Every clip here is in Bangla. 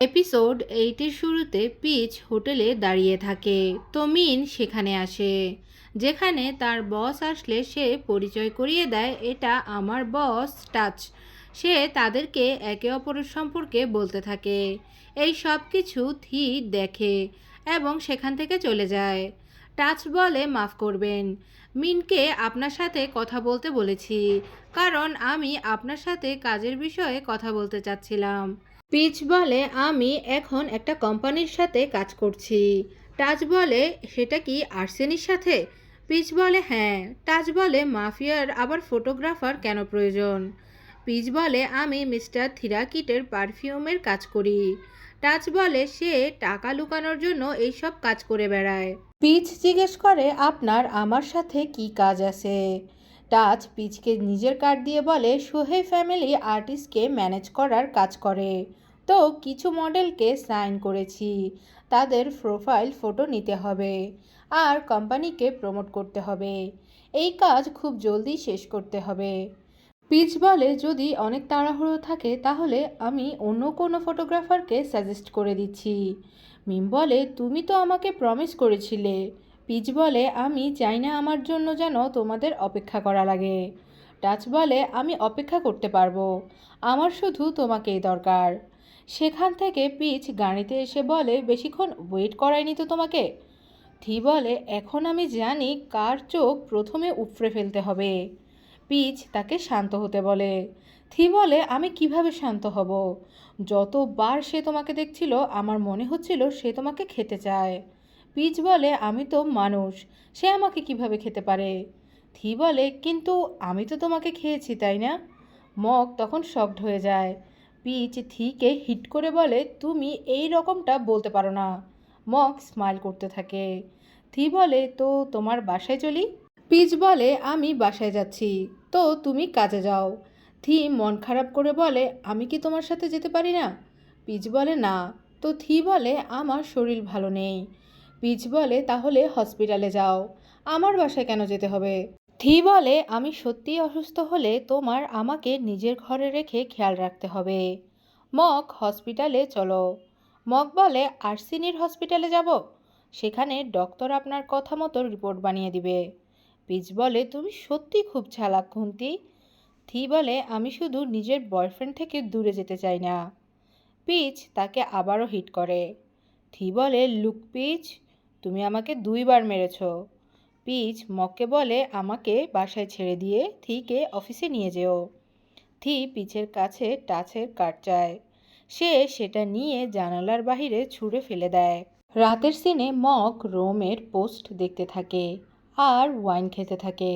এপিসোড 8 এর শুরুতে পিচ হোটেলে দাঁড়িয়ে থাকে, তো মিন সেখানে আসে, যেখানে তার বস আসলে সে পরিচয় করিয়ে দেয়, এটা আমার বস টাচ। সে তাদেরকে একে অপরের সম্পর্কে বলতে থাকে। এই সব কিছু থি দেখে এবং সেখান থেকে চলে যায়। টাচ বলে, মাফ করবেন, মিনকে আপনার সাথে কথা বলতে বলেছি, কারণ আমি আপনার সাথে কাজের বিষয়ে কথা বলতে চাচ্ছিলাম। পিচ বলে, আমি এখন একটা কোম্পানির সাথে কাজ করছি। টাচ বলে, সেটা কি আর্সেনির সাথে? পিচ বলে, হ্যাঁ। টাচ বলে, মাফিয়ার আবার ফটোগ্রাফার কেন প্রয়োজন? পিচ বলে, আমি মিস্টার থিরাকিটের পারফিউমের কাজ করি। টাচ বলে, সে টাকা লুকানোর জন্য এইসব কাজ করে বেড়ায়। পিচ জিজ্ঞেস করে, আপনার আমার সাথে কি কাজ আছে? টাচ পিচকে নিজের কার্ড দিয়ে বলে, সোহেই ফ্যামিলি আর্টিস্টকে ম্যানেজ করার কাজ করে, তো কিছু মডেলকে সাইন করেছি, তাদের প্রোফাইল ফটো নিতে হবে আর কোম্পানিকে প্রমোট করতে হবে। এই কাজ খুব জলদি শেষ করতে হবে। পিচ বলে, যদি অনেক তাড়াহুড়ো থাকে তাহলে আমি অন্য কোনো ফটোগ্রাফারকে সাজেস্ট করে দিচ্ছি। মিম বলে, তুমি তো আমাকে প্রমিস করেছিলে। পিচ বলে, আমি চাই না আমার জন্য যেন তোমাদের অপেক্ষা করা লাগে। টাচ বলে, আমি অপেক্ষা করতে পারবো, আমার শুধু তোমাকেই দরকার। সেখান থেকে পিচ গাড়িতে এসে বলে, বেশিক্ষণ ওয়েট করায়নি তো তোমাকে? থি বলে, এখন আমি জানি কার চোখ প্রথমে উপড়ে ফেলতে হবে। পিচ তাকে শান্ত হতে বলে। থি বলে, আমি কিভাবে শান্ত হব? যতবার সে তোমাকে দেখছিল আমার মনে হচ্ছিল সে তোমাকে খেতে চায়। পিচ বলে, আমি তো মানুষ, সে আমাকে কিভাবে খেতে পারে? থি বলে, কিন্তু আমি তো তোমাকে খেয়েছি, তাই না? মগ তখন শকড হয়ে যায়। পিচ থিকে হিট করে বলে, তুমি এই রকমটা বলতে পারো না। মগ স্মাইল করতে থাকে। থি বলে, তো তোমার বাসায় চলি? পিচ বলে, আমি বাসায় যাচ্ছি, তো তুমি কাজে যাও। থি মন খারাপ করে বলে, আমি কি তোমার সাথে যেতে পারি না? পিচ বলে, না। তো থি বলে, আমার শরীর ভালো নেই। পিচ বলে, তাহলে হসপিটালে যাও, আমার বাসায় কেন যেতে হবে? থি বলে, আমি সত্যিই অসুস্থ হলে তোমার আমাকে নিজের ঘরে রেখে খেয়াল রাখতে হবে। মগ হসপিটালে চলো। মগ বলে, আর্সেনির হসপিটালে যাব? সেখানে ডক্টর আপনার কথা মতো রিপোর্ট বানিয়ে দিবে। পিচ বলে, তুমি সত্যি খুব চালাক খুন্তি। থি বলে, আমি শুধু নিজের বয়ফ্রেন্ড থেকে দূরে যেতে চাই না। পিচ তাকে আবারও হিট করে। থি বলে, লুক পিচ, তুমি আমাকে 2বার মেরেছ। পিচ মককে বলে, আমাকে বাসায় ছেড়ে দিয়ে থিকে অফিসে নিয়ে যেও। থি পিচের কাছে টাচের কার্ড চায়। সে সেটা নিয়ে জানালার বাহিরে ছুঁড়ে ফেলে দেয়। রাতের সিনে মক রোমের পোস্ট দেখতে থাকে আর ওয়াইন খেতে থাকে।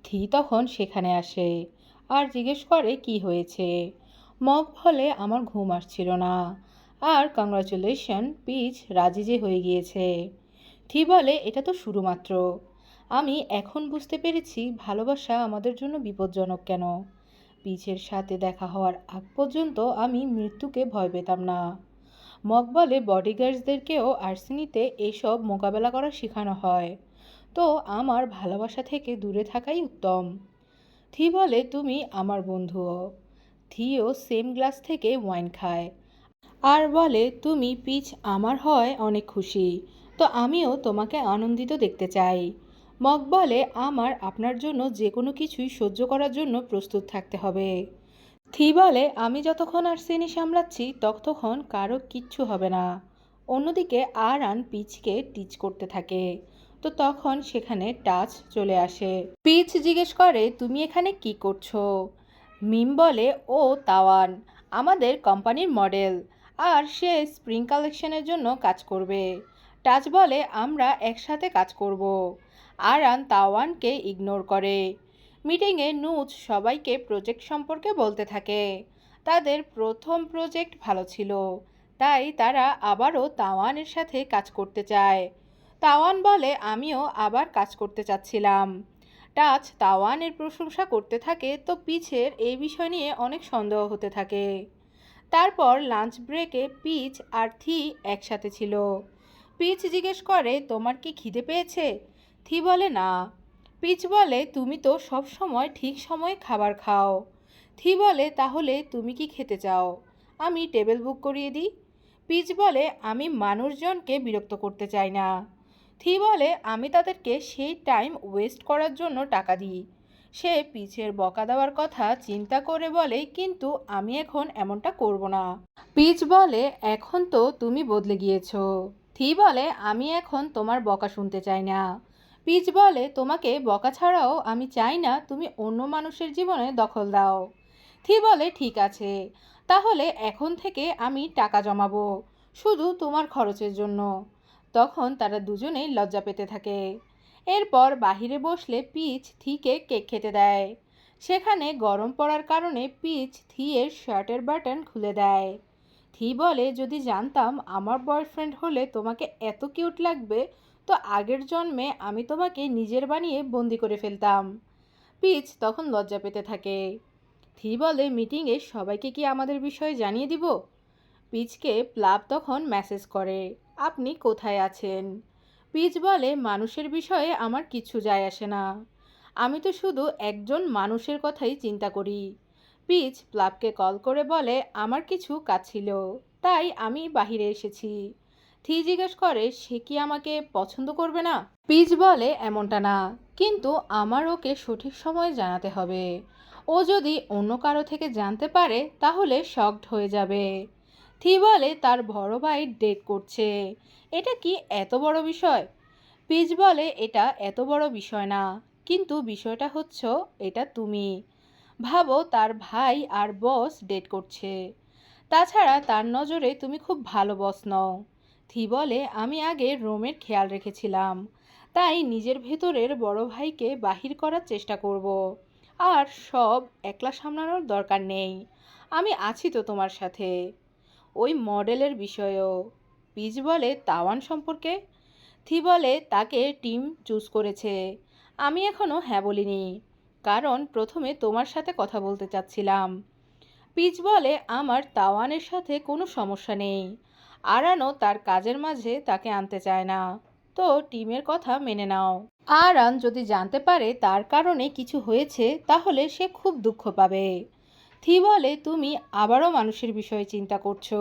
থি তখন সেখানে আসে আর জিজ্ঞেস করে কি হয়েছে। মক বলে, আমার ঘুম আসছিল না, আর কংগ্রাচুলেশন, পিচ রাজি যে হয়ে গিয়েছে। থি বলে, এটা তো শুরু মাত্র, আমি এখন বুঝতে পেরেছি ভালোবাসা আমাদের জন্য বিপজ্জনক কেন। পিচের সাথে দেখা হওয়ার আগ পর্যন্ত আমি মৃত্যুকে ভয় পেতাম না। মক বলে, বডিগার্ডসদেরকেও আর্সেনিতে এইসব মোকাবেলা করা শেখানো হয়, তো আমার ভালোবাসা থেকে দূরে থাকাই উত্তম। থি বলে, তুমি আমার বন্ধুও। থিও সেম গ্লাস থেকে ওয়াইন খায় আর বলে, তুমি পিচ আমার হয় অনেক খুশি, তো আমিও তোমাকে আনন্দিত দেখতে চাই। মক বলে, আমার আপনার জন্য যে কোনো কিছুই সহ্য করার জন্য প্রস্তুত থাকতে হবে। থি বলে, আমি যতক্ষণ আর্সেনি সামলাচ্ছি ততক্ষণ কারো কিচ্ছু হবে না। অন্যদিকে আরান পিচকে টিচ করতে থাকে, তো তখন সেখানে টাচ চলে আসে। পিচ জিজ্ঞেস করে, তুমি এখানে কি করছো? মিম বলে, ও তাওয়ান, আমাদের কোম্পানির মডেল, আর সে স্প্রিং কালেকশনের জন্য কাজ করবে। টাচ বলে, আমরা একসাথে কাজ করব। আরান তাওয়ানকে ইগনোর করে। মিটিংয়ে নুজ সবাইকে প্রজেক্ট সম্পর্কে বলতে থাকে। তাদের প্রথম প্রজেক্ট ভালো ছিল, তাই তারা আবারও তাওয়ানের সাথে কাজ করতে চায়। তাওয়ান বলে, আমিও আবার কাজ করতে চাচ্ছিলাম। টাচ তাওয়ানের প্রশংসা করতে থাকে, তো পিচের এই বিষয় নিয়ে অনেক সন্দেহ হতে থাকে। তারপর লাঞ্চ ব্রেকে পিচ আর থি একসাথে ছিল। পিচ জিজ্ঞেস করে, তোমার কি খিদে পেয়েছে? থি বলে, না। পিচ বলে, তুমি তো সব সময় ঠিক সময়ে খাবার খাও। থি বলে, তাহলে তুমি কি খেতে চাও? আমি টেবিল বুক করিয়ে দিই। পিচ বলে, আমি মানুষজনকে বিরক্ত করতে চাই না। থি বলে, আমি তাদেরকে সেই টাইম ওয়েস্ট করার জন্য টাকা দিই। সে পিচের বকা দেওয়ার কথা চিন্তা করে বলে, কিন্তু আমি এখন এমনটা করব না। পিচ বলে, এখন তো তুমি বদলে গিয়েছো। থি বলে, আমি এখন তোমার বকা শুনতে চাই না। পিচ বলে, তোমাকে বকা ছাড়াও আমি চাই না তুমি অন্য মানুষের জীবনে দখল দাও। থি বলে, ঠিক আছে, তাহলে এখন থেকে আমি টাকা জমাবো, শুধু তোমার খরচের জন্য। তখন তারা দুজনেই লজ্জা পেতে থাকে। এরপর বাহিরে বসলে পিচ থিকে কেক খেতে দেয়। সেখানে গরম পড়ার কারণে পিচ থিয়ের শার্টের বাটন খুলে দেয়। থি বলে, যদি জানতাম আমার বয়ফ্রেন্ড হলে তোমাকে এত কিউট লাগবে, তো আগের জন্মে আমি তোমাকে নিজের বানিয়ে বন্দি করে ফেলতাম। পিচ তখন লজ্জা পেতে থাকে। থি বলে, মিটিংয়ে সবাইকে কি আমাদের বিষয়ে জানিয়ে দিব? পিচকে প্লাব তখন মেসেজ করে, আপনি কোথায় আছেন? পিচ বলে, মানুষের বিষয়ে আমার কিছু যায় আসে না, আমি তো শুধু একজন মানুষের কথাই চিন্তা করি। পিচ প্লাবকে কল করে বলে, আমার কিছু কাজ ছিল, তাই আমি বাহিরে এসেছি। থি জিজ্ঞেস করে, সে কি আমাকে পছন্দ করবে না? পিচ বলে, এমনটা না, কিন্তু আমার ওকে সঠিক সময়ে জানাতে হবে। ও যদি অন্য কারো থেকে জানতে পারে তাহলে শকড হয়ে যাবে। থি বলে, তার বড় ভাই ডেট করছে, এটা কি এত বড় বিষয়? পিচ বলে, এটা এত বড় বিষয় না, কিন্তু বিষয়টা হচ্ছে এটা তুমি ভাবো, তার ভাই আর বস ডেট করছে। তাছাড়া তার নজরে তুমি খুব ভালো বস নও। থি বলে, আমি আগে রোমের খেয়াল রেখেছিলাম, তাই নিজের ভেতরের বড় ভাইকে বাহির করার চেষ্টা করব। আর সব একলা সামলানোর দরকার নেই, আমি আছি তো তোমার সাথে। ওই মডেলের বিষয়েও। পিচ বলে, তাওয়ান সম্পর্কে? থি বলে, তাকে টিম চুজ করেছে, আমি এখনও হ্যাঁ বলিনি, কারণ প্রথমে তোমার সাথে কথা বলতে চাচ্ছিলাম। পিচ বলে, আমার তাওয়ানের সাথে কোনো সমস্যা নেই, আরানও তার কাজের মাঝে তাকে আনতে চায় না, তো টিমের কথা মেনে নাও। আরান যদি জানতে পারে তার কারণে কিছু হয়েছে তাহলে সে খুব দুঃখ পাবে। থি বলে, তুমি আবারও মানুষের বিষয়ে চিন্তা করছো।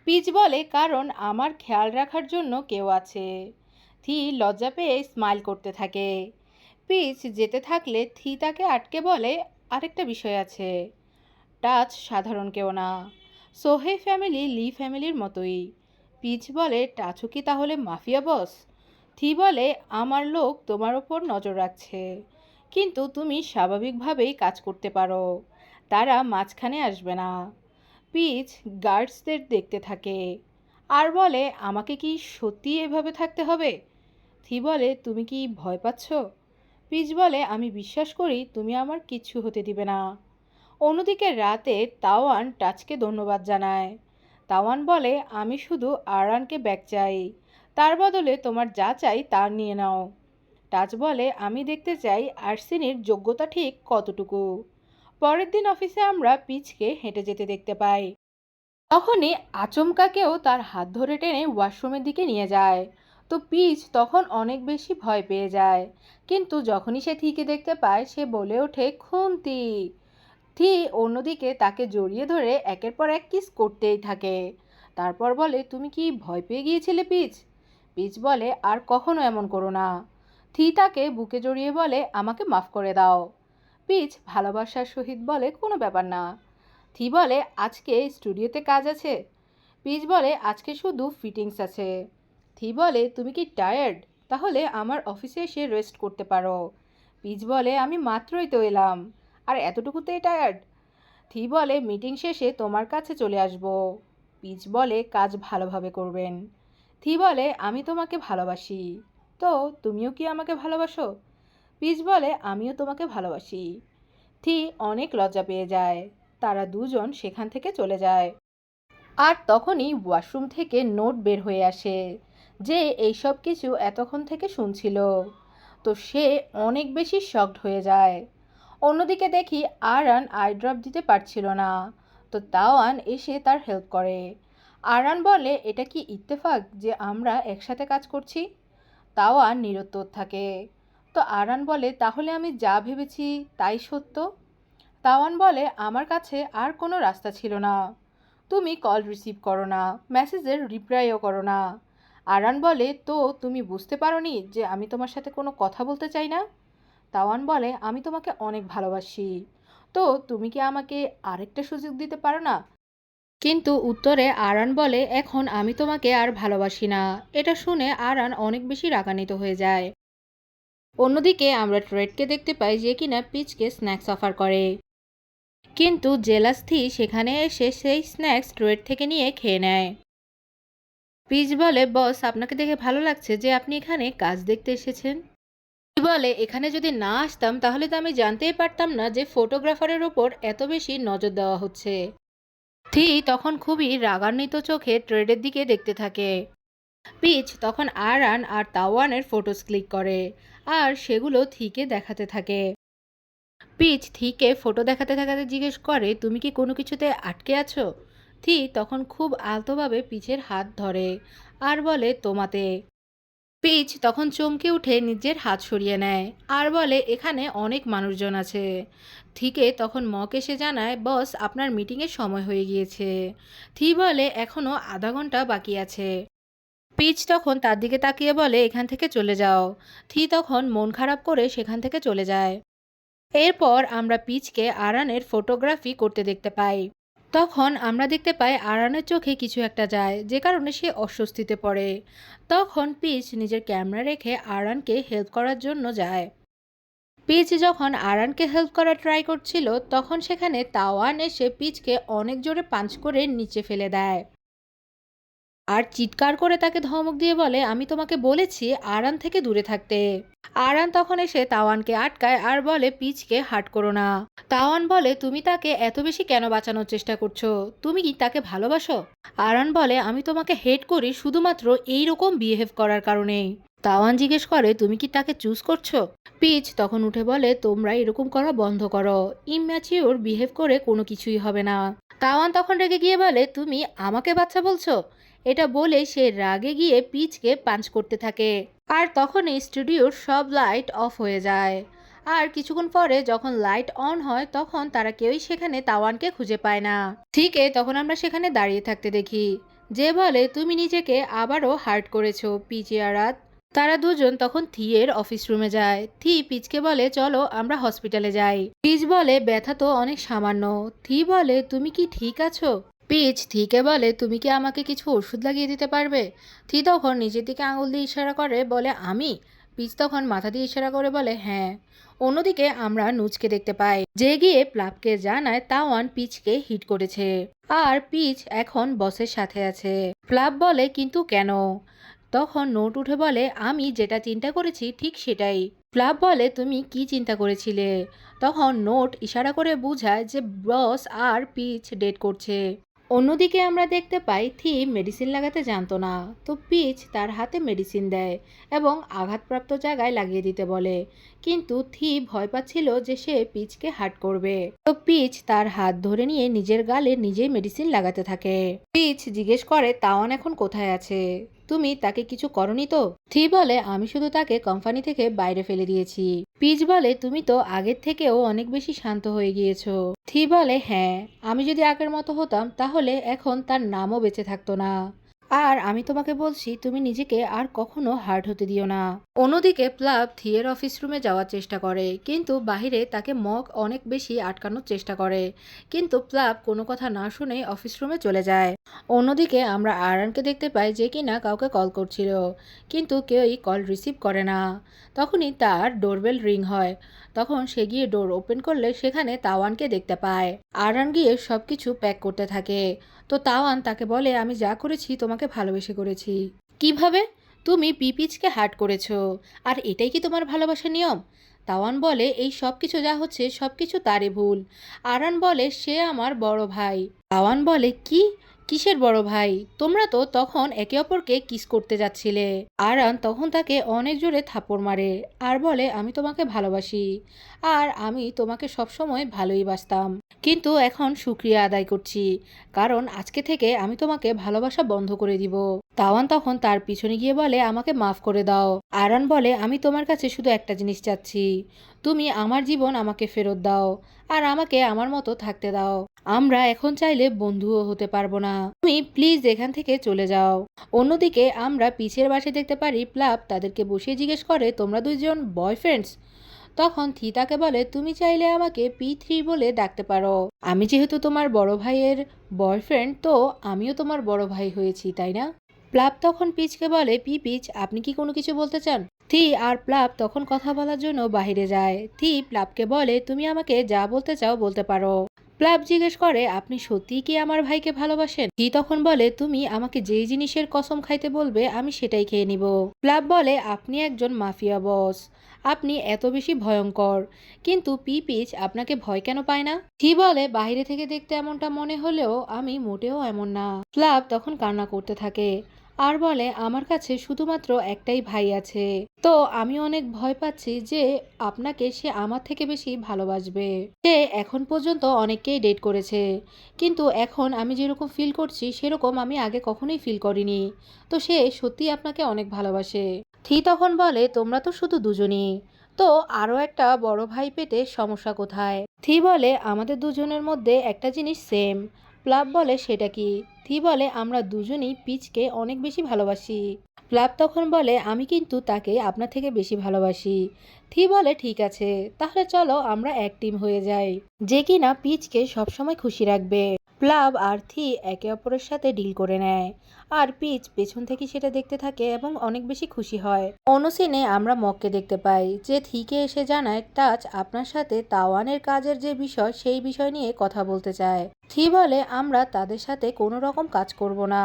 পিচ বলে, কারণ আমার খেয়াল রাখার জন্য কেউ আছে। থি লজ্জা পেয়ে স্মাইল করতে থাকে। পিচ যেতে থাকলে থি তাকে আটকে বলে, আরেকটা বিষয় আছে, টাচ সাধারণ কেউ না, সোহে ফ্যামিলি লি ফ্যামিলির মতোই। পিচ বলে, টাচও কি তাহলে মাফিয়া বস? থি বলে, আমার লোক তোমার ওপর নজর রাখছে, কিন্তু তুমি স্বাভাবিকভাবেই কাজ করতে পারো, তারা মাঝখানে আসবে না। পিচ গার্ডসদের দেখতে থাকে আর বলে, আমাকে কি সত্যি এভাবে থাকতে হবে? থি বলে, তুমি কি ভয় পাচ্ছ? পিচ বলে, আমি বিশ্বাস করি তুমি আমার কিচ্ছু হতে দিবে না। অন্যদিকে রাতে তাওয়ান টাচকে ধন্যবাদ জানায়। তাওয়ান বলে, আমি শুধু আরানকে ব্যাক চাই, তার বদলে তোমার যা চাই তা নিয়ে নাও। টাচ বলে, আমি দেখতে চাই আর্সেনির যোগ্যতা ঠিক কতটুকু। পরের দিন অফিসে আমরা পিচকে হেঁটে যেতে দেখতে পাই। তখনই আচমকা কেউ তার হাত ধরে টেনে ওয়াশরুমের দিকে নিয়ে যায়। তো পিচ তখন অনেক বেশি ভয় পেয়ে যায়, কিন্তু যখনই সে থিকে দেখতে পায় সে বলে ওঠে, খুন্তি। থি অন্যদিকে তাকে জড়িয়ে ধরে একের পর এক কিস করতেই থাকে। তারপর বলে, তুমি কি ভয় পেয়ে গিয়েছিলে পিচ? পিচ বলে, আর কখনো এমন করো না। থি তাকে বুকে জড়িয়ে বলে, আমাকে মাফ করে দাও। পিচ ভালোবাসার সহিত বলে, কোনো ব্যাপার না। থি বলে, আজকে স্টুডিওতে কাজ আছে? পিচ বলে, আজকে শুধু ফিটিংস আছে। থি বলে, তুমি কি টায়ার্ড? তাহলে আমার অফিসে এসে রেস্ট করতে পারো। পিচ বলে, আমি মাত্রই তো এলাম, আর এতটুকুতেই টায়ার্ড? থি বলে, মিটিং শেষে তোমার কাছে চলে আসব। পিচ বলে, কাজ ভালোভাবে করবেন। থি বলে, আমি তোমাকে ভালোবাসি, তো তুমিও কি আমাকে ভালোবাসো? পিচ বলে, আমিও তোমাকে ভালোবাসি। থি অনেক লজ্জা পেয়ে যায়। তারা দুজন সেখান থেকে চলে যায়। আর তখনই ওয়াশরুম থেকে নোট বের হয়ে আসে, যে এইসব কিছু এতক্ষণ থেকে শুনছিল। তো সে অনেক বেশি শকড হয়ে যায়। অন্যদিকে দেখি আরান আই ড্রপ দিতে পারছিল না, তো তাওয়ান এসে তার হেল্প করে। আরান বলে, এটা কি ইত্তেফাক যে আমরা একসাথে কাজ করছি? তাওয়ান নিরুত্তর থাকে। তো আরান বলে, তাহলে আমি যা ভেবেছি তাই সত্য? তাওয়ান বলে, আমার কাছে আর কোনো রাস্তা ছিল না, তুমি কল রিসিভ করো না, মেসেজের রিপ্লাইও করো না। আরান বলে, তো তুমি বুঝতে পারোনি যে আমি তোমার সাথে কোনো কথা বলতে চাই না? তাওয়ান বলে, আমি তোমাকে অনেক ভালোবাসি, তো তুমি কি আমাকে আরেকটা সুযোগ দিতে পারো না? কিন্তু উত্তরে আরান বলে, এখন আমি তোমাকে আর ভালোবাসি না। এটা শুনে আরান অনেক বেশি রাগান্বিত হয়ে যায়। অন্যদিকে আমরা ট্রেডকে দেখতে পাই যে কিনা পিচকে স্ন্যাক্স অফার করে, কিন্তু জেলাস সেখানে এসে সেই স্ন্যাক্স ট্রেড থেকে নিয়ে খেয়ে নেয়। পিচ বলে, বস আপনাকে দেখে ভালো লাগছে যে আপনি এখানে কাজ দেখতে এসেছেন। বলে, এখানে যদি না আসতাম তাহলে তো আমি জানতেই পারতাম না যে ফটোগ্রাফারের ওপর এত বেশি নজর দেওয়া হচ্ছে। তখন খুবই রাগান্বিত চোখে ট্রেডের দিকে দেখতে থাকে। পিচ তখন আরান আর তাওয়ানের ফটোস ক্লিক করে আর সেগুলো থিকে দেখাতে থাকে। পিচ থিকে ফটো দেখাতে দেখাতে জিজ্ঞেস করে, তুমি কি কোনো কিছুতে আটকে আছো? তখন খুব আলতোভাবে পিচের হাত ধরে আর বলে, তোমাতে। পিচ তখন চমকে উঠে নিজের হাত সরিয়ে নেয় আর বলে, এখানে অনেক মানুষজন আছে। তখন মক এসে জানায়, বস আপনার মিটিংয়ের সময় হয়ে গিয়েছে। বলে, এখনও আধা ঘন্টা বাকি আছে। পিচ তখন তার দিকে তাকিয়ে বলে, এখান থেকে চলে যাও। তখন মন খারাপ করে সেখান থেকে চলে যায়। এরপর আমরা পিচকে আরানের ফটোগ্রাফি করতে দেখতে পাই। তখন আমরা দেখতে পাই আরানের চোখে কিছু একটা যায়, যে কারণে সে অস্বস্তিতে পড়ে। তখন পিচ নিজের ক্যামেরা রেখে আরানকে হেল্প করার জন্য যায়। পিচ যখন আরানকে হেল্প করার ট্রাই করছিল, তখন সেখানে তাওয়ান এসে পিচকে অনেক জোরে পাঞ্চ করে নিচে ফেলে দেয় আর চিৎকার করে তাকে ধমক দিয়ে বলে, আমি তোমাকে বলেছি আরান থেকে দূরে থাকতে। আরান তখন এসে তাওয়ানকে আটকায় আর বলে, পিচকে হার্ট করো না। তাওয়ান বলে, তুমি তাকে এত বেশি কেন বাঁচানোর চেষ্টা করছো? তুমি কি তাকে ভালোবাসো? আরান বলে, আমি তোমাকে হেট করি শুধুমাত্র এইরকম বিহেভ করার কারণেই। তাওয়ান জিজ্ঞেস করে, তুমি কি তাকে চুজ করছো? পিচ তখন উঠে বলে, তোমরা এরকম করা বন্ধ করো। ইম্যাচিওর বিহেভ করে কোনো কিছুই হবে না। তাওয়ান তখন রেগে গিয়ে বলে, তুমি আমাকে বাচ্চা বলছো? এটা বলে সে রাগে গিয়ে পিচকে পাঞ্চ করতে থাকে আর তখনই স্টুডিওর সব লাইট অফ হয়ে যায়। আর কিছুক্ষণ পরে যখন লাইট অন হয়, তখন তারা কেউই সেখানে তাওয়ানকে খুঁজে পায় না। তখন আমরা সেখানে দাঁড়িয়ে থাকতে দেখি, যে বলে, তুমি নিজেকে আবারও হার্ট করেছো পিচিয়ারাত। তারা দুজন তখন থিয়ের অফিস রুমে যায়। পিচকে বলে, চলো আমরা হসপিটালে যাই। পিচ বলে, ব্যথা তো অনেক সামান্য। বলে, তুমি কি ঠিক আছো? পিচ থিকে বলে, তুমি কি আমাকে কিছু ওষুধ লাগিয়ে দিতে পারবে? তখন নিজের দিকে আঙুল দিয়ে ইশারা করে বলে, আমি? পিচ তখন মাথা দিয়ে ইশারা করে বলে, হ্যাঁ। অন্যদিকে আমরা নুচকে দেখতে পাই, যে গিয়ে প্লাবকে জানায় তাওয়ান পিচকে হিট করেছে আর পিচ এখন বসের সাথে আছে। প্লাব বলে, কিন্তু কেন? তখন নোট উঠে বলে, আমি যেটা চিন্তা করেছি ঠিক সেটাই। প্লাব বলে, তুমি কি চিন্তা করেছিলে? তখন নোট ইশারা করে বোঝায় যে বস আর পিচ ডেট করছে। অন্যদিকে আমরা দেখতে পাই মেডিসিন লাগাতে জানতো না, তো পিচ তার হাতে মেডিসিন দেয় এবং আঘাতপ্রাপ্ত জায়গায় লাগিয়ে দিতে বলে, কিন্তু ভয় পাচ্ছিল যে সে পিচকে হার্ট করবে। তো পিচ তার হাত ধরে নিয়ে নিজের গালে নিজেই মেডিসিন লাগাতে থাকে। পিচ জিজ্ঞেস করে, তাওয়ান এখন কোথায় আছে? তুমি তাকে কিছু করনি তো? বলে, আমি শুধু তাকে কোম্পানি থেকে বাইরে ফেলে দিয়েছি। পিচ বলে, তুমি তো আগের থেকেও অনেক বেশি শান্ত হয়ে গিয়েছো। বলে, হ্যাঁ, আমি যদি আগের মতো হতাম তাহলে এখন তার নামও বেঁচে থাকতো না। আর আমি তোমাকে বলছি, তুমি নিজেকে আর কখনো হার্ট হতে দিও না। অন্যদিকে প্লাব থিয়ের অফিস রুমে যাওয়ার চেষ্টা করে, কিন্তু বাহিরে তাকে মক অনেক বেশি আটকানোর চেষ্টা করে, কিন্তু প্লাব কোনো কথা না শুনে অফিস রুমে চলে যায়। অন্যদিকে আমরা আরানকে দেখতে পাই, যে কিনা কাউকে কল করছিল, কিন্তু কেউই কল রিসিভ করে না। তখনই তার ডোরবেল রিং হয়। তখন সে গিয়ে ডোর ওপেন করলে সেখানে তাওয়ানকে দেখতে পায়। আরান গিয়ে সবকিছু প্যাক করতে থাকে। তো তাওয়ান তাকে বলে, আমি যা করেছি তোমাকে ভালোবেসে করেছি। কিভাবে? তুমি পিপিচকে হার্ট করেছো, আর এটাই কি তোমার ভালোবাসার নিয়ম? তাওয়ান বলে, এই সব কিছু যা হচ্ছে সব কিছু তারই ভুল। আরান বলে, সে আমার বড় ভাই। তাওয়ান বলে, কি? কিসের বড় ভাই? তোমরা তো তখন একে অপরকে কিস করতে যাচ্ছিলে। আরান তখন তাকে অনেক জোরে থাপ্পড় মারে আর বলে, আমি তোমাকে ভালোবাসি আর আমি তোমাকে সবসময় ভালোই বাসতাম, কিন্তু এখন শুকরিয়া আদায় করছি, কারণ আজকে থেকে আমি তোমাকে ভালোবাসা বন্ধ করে দিব। তাওয়ান তখন তার পিছনে গিয়ে বলে, আমাকে মাফ করে দাও। আরান বলে, আমি তোমার কাছে শুধু একটা জিনিস চাচ্ছি, তুমি আমার জীবন আমাকে ফেরত দাও আর আমাকে আমার মতো থাকতে দাও। আমরা এখন চাইলে বন্ধুও হতে পারবো না। তুমি প্লিজ এখান থেকে চলে যাও। অন্যদিকে আমরা পিছের বাসায় দেখতে পারি প্লাব তাদেরকে বসিয়ে জিজ্ঞেস করে, তোমরা দুইজন বয়ফ্রেন্ডস? তখন থি তাকে বলে, তুমি চাইলে আমাকে P3 বলে ডাকতে পারো। আমি যেহেতু তোমার বড় ভাইয়ের বয়ফ্রেন্ড, তো আমিও তোমার বড় ভাই হয়েছি, তাই না? প্লাব তখন পিচকে বলে, পিচ আপনি কি কোনো কিছু বলতে চান? থি আর প্লাব তখন কথা বলার জন্য বাইরে যায়। থি প্লাবকে বলে, তুমি আমাকে যা বলতে চাও বলতে পারো। প্লাব জিজ্ঞেস করে, আপনি সত্যিই কি আমার ভাইকে ভালোবাসেন? থি তখন বলে, তুমি আমাকে যেই জিনিসের কসম খাইতে বলবে আমি সেটাই খেয়ে নিব। প্লাব বলে, আপনি একজন মাফিয়া বস, আপনি এত বেশি ভয়ঙ্কর, কিন্তু পিচ আপনাকে ভয় কেন পায় না? থি বলে, বাইরে থেকে দেখতে এমনটা মনে হলেও আমি মোটেও এমন না। প্লাব তখন কান্না করতে থাকে আর বলে, আমার কাছে শুধুমাত্র একটাই ভাই আছে, তো আমি অনেক ভয় পাচ্ছি যে আপনাকে সে আমার থেকে বেশি ভালোবাসবে। সে এখন পর্যন্ত অনেককেই ডেট করেছে, কিন্তু এখন আমি যেরকম ফিল করছি সেরকম আমি আগে কখনোই ফিল করিনি। তো সে সত্যি আপনাকে অনেক ভালোবাসে। থি তখন বলে, তোমরা তো শুধু দুজনই, তো আরও একটা বড় ভাই পেতে সমস্যা কোথায়? থি বলে, আমাদের দুজনের মধ্যে একটা জিনিস সেম। প্লাব বলে, সেটা কি? থি বলে, আমরা দুজনেই পিচকে অনেক বেশি ভালোবাসি। প্লাব তখন বলে, আমি কিন্তু তাকে আপনার থেকে বেশি ভালোবাসি। থি বলে, ঠিক আছে, তাহলে চলো আমরা এক টিম হয়ে যাই, যে কিনা পিচকে সবসময় খুশি রাখবে। প্লাব আর থি একে অপরের সাথে ডিল করে নেয় আর পিচ পেছন থেকে সেটা দেখতে থাকে এবং অনেক বেশি খুশি হয়। অন্য সিনে আমরা মককে দেখতে পাই যে থিকে এসে জানায় টাচ আপনার সাথে তাওয়ানের কাজের যে বিষয় সেই বিষয় নিয়ে কথা বলতে চায়। থি বলে, আমরা তাদের সাথে কোনো রকম কাজ করব না,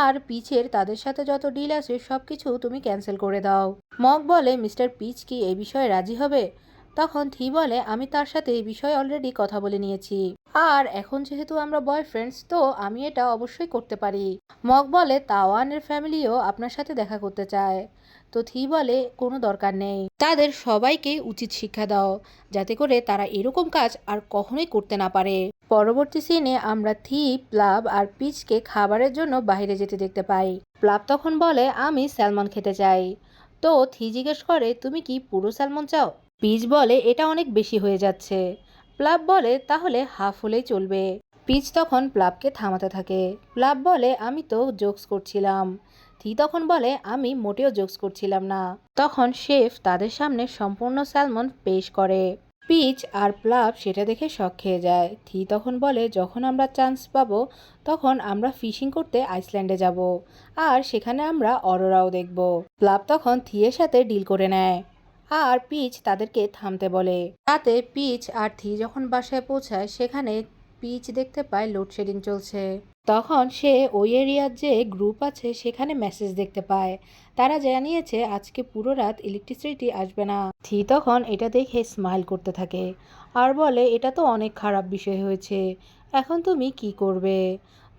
আর পিচের তাদের সাথে যত ডিল আছে সব কিছু তুমি ক্যান্সেল করে দাও। মক বলে, মিস্টার পিচ কি এই বিষয়ে রাজি হবে? তখন থি বলে, আমি তার সাথে এই বিষয়ে অলরেডি কথা বলে নিয়েছি, আর এখন যেহেতু আমরা বয়ফ্রেন্ডস তো আমি এটা অবশ্যই করতে পারি। মক বলে, তাওয়ানের ফ্যামিলিও আপনার সাথে দেখা করতে চায়। তো থি বলে, কোনো দরকার নেই, তাদের সবাইকে উচিত শিক্ষা দাও যাতে করে তারা এরকম কাজ আর কখনোই করতে না পারে। পরবর্তী সিনে আমরা থি, প্লাব আর পিচকে খাবারের জন্য বাইরে যেতে দেখতে পাই। প্লাব তখন বলে, আমি স্যালমন খেতে চাই। তো থি জিজ্ঞেস করে, তুমি কি পুরো স্যালমন চাও? পিচ বলে, এটা অনেক বেশি হয়ে যাচ্ছে। প্লাব বলে, তাহলে হাফ হলেই চলবে। পিচ তখন প্লাবকে থামাতে থাকে। প্লাব বলে, আমি তো জোকস করছিলাম। থি তখন বলে, আমি মোটেও জোকস করছিলাম না। তখন শেফ তাদের সামনে সম্পূর্ণ স্যালমন পেশ করে। পিচ আর প্লাব সেটা দেখে শক খেয়ে যায়। থি তখন বলে, যখন আমরা চান্স পাবো তখন আমরা ফিশিং করতে আইসল্যান্ডে যাব, আর সেখানে আমরা অরোরাও দেখব। প্লাব তখন থিয়ের সাথে ডিল করে নেয় আর পিচ তাদেরকে থামতে বলে। রাতে পিচ আর থি যখন বাসায় পৌঁছায় সেখানে পিচ দেখতে পায় লোডশেডিং চলছে। তখন সে ওই এরিয়ার যে গ্রুপ আছে সেখানে মেসেজ দেখতে পায়, তারা জানিয়েছে আজকে পুরো রাত ইলেকট্রিসিটি আসবে না। থি তখন এটা দেখে স্মাইল করতে থাকে আর বলে, এটা তো অনেক খারাপ বিষয় হয়েছে, এখন তুমি কি করবে?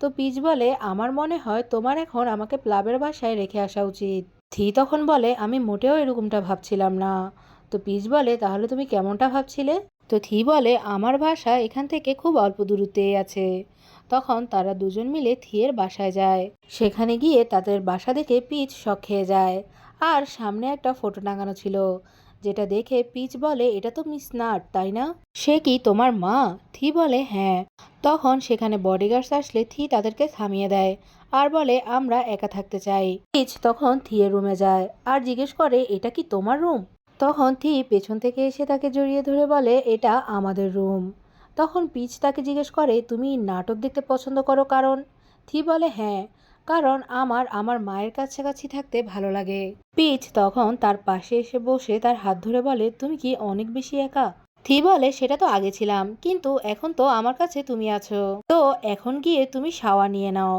তো পিচ বলে, আমার মনে হয় তোমার এখন আমাকে প্লাবের বাসায় রেখে আসা উচিত। থি তখন বলে, আমি মোটেও এরকমটা ভাবছিলাম না। তো পিচ বলে, তাহলে তুমি কেমনটা ভাবছিলে? তো থি বলে, আমার বাসা এখান থেকে খুব অল্প দূরত্বেই আছে। তখন তারা দুজন মিলে থিয়ের বাসায় যায়। সেখানে গিয়ে তাদের বাসা দেখে পিচ শক খেয়ে যায় আর সামনে একটা ফটো টাঙানো ছিল, যেটা দেখে পিচ বলে, এটা তো মিস নাট, তাই না? সে কি তোমার মা? থি বলে, হ্যাঁ। তখন সেখানে বডিগার্ডস আসলে থি তাদেরকে থামিয়ে দেয় আর বলে, আমরা একা থাকতে চাই। পিচ তখন থিয়ের রুমে যায় আর জিজ্ঞেস করে, এটা কি তোমার রুম? তখন থি পেছন থেকে এসে তাকে জড়িয়ে ধরে বলে, এটা আমাদের রুম। তখন পিচ তাকে জিজ্ঞেস করে, তুমি নাটক দেখতে পছন্দ করো কারণ? থি বলে, হ্যাঁ, কারণ আমার মায়ের কাছাকাছি থাকতে ভালো লাগে। পিচ তখন তার পাশে এসে বসে তার হাত ধরে বলে, তুমি কি অনেক বেশি একা? থি বলে, সেটা তো আগে ছিলাম, কিন্তু এখন তো আমার কাছে তুমি আছো, তো এখন গিয়ে তুমি শাওয়ার নিয়ে নাও।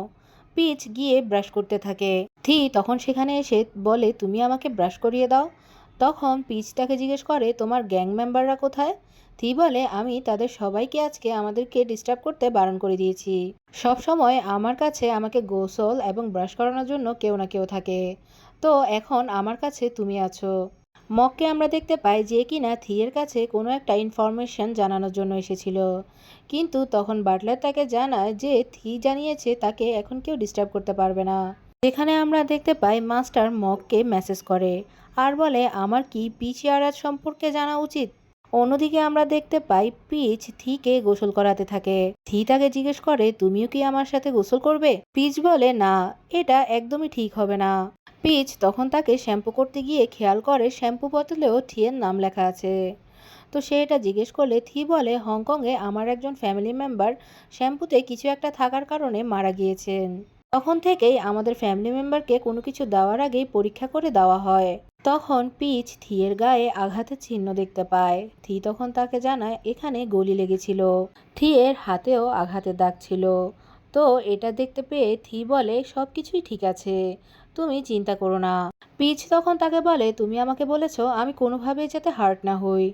পিচ গিয়ে ব্রাশ করতে থাকে। থি তখন সেখানে এসে বলে, তুমি আমাকে ব্রাশ করিয়ে দাও। তখন পিচ তাকে জিজ্ঞেস করে, তোমার গ্যাং মেম্বাররা কোথায়? থি বলে, আমি তাদের সবাইকে আজকে আমাদেরকে ডিস্টার্ব করতে বারণ করে দিয়েছি। সব সময় আমার কাছে আমাকে গোসল এবং ব্রাশ করানোর জন্য কেউ না কেউ থাকে, তো এখন আমার কাছে তুমি আছো। মককে আমরা দেখতে পাই যে কিনা থিয়ের কাছে কোনো একটা ইনফরমেশন জানানোর জন্য এসেছিল, কিন্তু তখন বাটলার তাকে জানায় যে থি জানিয়েছে তাকে এখন কেউ ডিস্টার্ব করতে পারবে না। যেখানে আমরা দেখতে পাই মাস্টার মককে মেসেজ করে আর বলে, আমার কি পিচ ইয়ারাজ সম্পর্কে জানা উচিত? অন্যদিকে আমরা দেখতে পাই পিচ থিকে গোসল করাতে থাকে। থি তাকে জিজ্ঞেস করে, তুমিও কি আমার সাথে গোসল করবে? পিচ বলে, না, এটা একদমই ঠিক হবে না। পিচ তখন তাকে শ্যাম্পু করতে গিয়ে খেয়াল করে শ্যাম্পু বোতলেও থিয়ের নাম লেখা আছে। তো সে এটা জিজ্ঞেস করলে থি বলে, হংকংয়ে আমার একজন ফ্যামিলি মেম্বার শ্যাম্পুতে কিছু একটা থাকার কারণে মারা গিয়েছেন। তখন থেকেই আমাদের ফ্যামিলি মেম্বারকে কোনো কিছু দেওয়ার আগেই পরীক্ষা করে দেওয়া হয়। তখন পিচ থিয়ের গায়ে আঘাতের চিহ্ন দেখতে পায়। থি তখন তাকে জানায় এখানে গুলি লেগেছিল। থিয়ের হাতেও আঘাতের দাগ ছিল। তো এটা দেখতে পেয়ে থি বলে, সব কিছুই ঠিক আছে, তুমি চিন্তা করো না। পিচ তখন তাকে বলে, তুমি আমাকে বলেছো আমি কোনোভাবেই যাতে হার্ট না হই,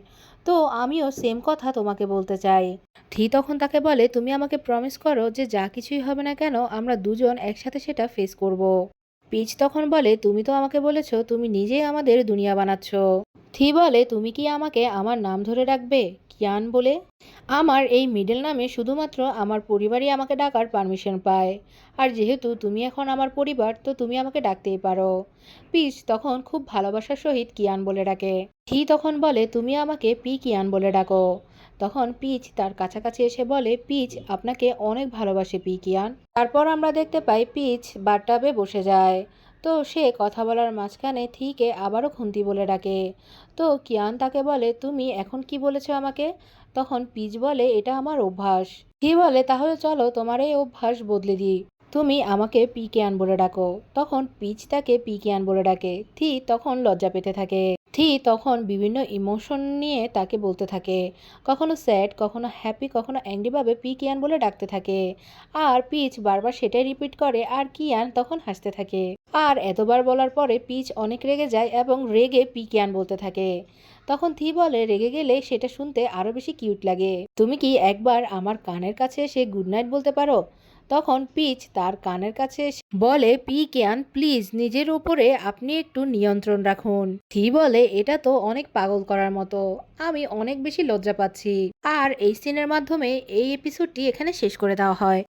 তো আমিও সেম কথা তোমাকে বলতে চাই। থি তখন তাকে বলে, তুমি আমাকে প্রমিস করো যে যা কিছুই হবে না কেন আমরা দুজন একসাথে সেটা ফেস করব। পিচ তখন বলে, তুমি তো আমাকে বলেছো তুমি নিজেই আমাদের দুনিয়া বানাচ্ছ। থি বলে, তুমি কি আমাকে আমার নাম ধরে রাখবে, কিয়ান বলে? আমার এই মিডল নামে শুধুমাত্র আমার পরিবারই আমাকে ডাকার পারমিশন পায়, আর যেহেতু তুমি এখন আমার পরিবার তো তুমি আমাকে ডাকতেই পারো। পিচ তখন খুব ভালোবাসার সহিত কিয়ান বলে ডাকে। থি তখন বলে, তুমি আমাকে পি কিয়ান বলে ডাকো। তখন পিচ তার কাছাকাছি এসে বলে, পিচ আপনাকে অনেক ভালোবাসে পি কিয়ান। তারপর আমরা দেখতে পাই পিচ বাথটাবে বসে যায়। তো সে কথা বলার মাঝখানে থিকে আবারও খুন্তি বলে ডাকে। তো কিয়ান তাকে বলে, তুমি এখন কি বলেছো আমাকে? তখন পিচ বলে, এটা আমার অভ্যাস। থি বলে, তাহলে চলো তোমার এই অভ্যাস বদলে দিই, তুমি আমাকে পি কিয়ান বলে ডাকো। তখন পিচ তাকে পি কিয়ান বলে ডাকে। থি তখন লজ্জা পেতে থাকে। থি তখন বিভিন্ন ইমোশন নিয়ে তাকে বলতে থাকে, কখনো স্যাড, কখনো হ্যাপি, কখনো অ্যাংরিভাবে পি কিয়ান বলে ডাকতে থাকে। আর পিচ বারবার সেটাই রিপিট করে, আর কিয়ান তখন হাসতে থাকে। আর এতবার বলার পরে পিচ অনেক রেগে যায় এবং রেগে পি কিয়ান বলতে থাকে। তখন থি বলে, রেগে গেলে সেটা শুনতে আরো বেশি কিউট লাগে, তুমি কি একবার আমার কানের কাছে এসে গুড নাইট বলতে পারো? তখন পিচ তার কানের কাছে এসে বলে, পি কেয়ান প্লিজ নিজের উপরে আপনি একটু নিয়ন্ত্রণ রাখুন। থি বলে, এটা তো অনেক পাগল করার মতো, আমি অনেক বেশি লজ্জা পাচ্ছি। আর এই সিনের মাধ্যমে এই এপিসোডটি এখানে শেষ করে দেওয়া হয়।